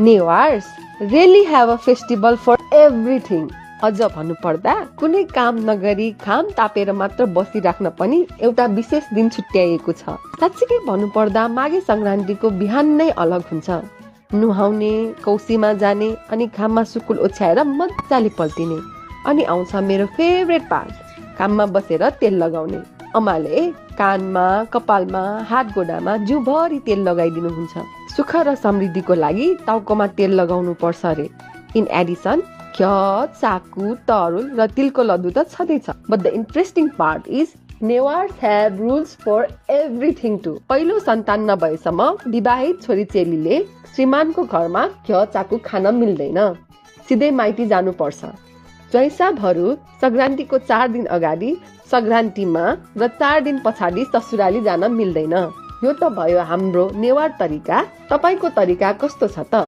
Newars really have a festival for everything. अझ भन्नुपर्दा कुनै काम नगरी घाम तापेर मात्र बसिराख्न पनि एउटा विशेष दिन छुट्याइएको छ। साच्चै भन्नुपर्दा माघे संक्रान्तिको बिहान नै अलग हुन्छ। नुहाउने, कौसीमा जाने अनि घाममा सुकुल ओछ्याएर मजाले पल्टिने। अनि आउँछ मेरो फेभरेट पार्ट, घाममा बसेर तेल लगाउने। अमाले कानमा, कपालमा, हात गोडामा जिउभरि तेल लगाइदिनुहुन्छ। सुख र समृद्धिको लागि टाउकोमा तेल लगाउनु पर्छ रे। इन एडिसन घिउ, चाकु, तरुल र तिलको लड्डु त छँदैछ। But the interesting part is Newars have rules for everything too. पहिलो सन्तान नभएसम्म विवाहित छोरी चेलीले श्रीमानको घरमा घिउ चाकु खान मिल्दैन, सिधै माइती जानुपर्छ। ज्वाइँसाबहरू संक्रान्तिको 4 दिन अगाडि संक्रान्तिमा र 4 दिन पछाडि ससुराली जान मिल्दैन। यो त भयो हाम्रो नेवार तरिका। तपाईको तरिका कस्तो छ त?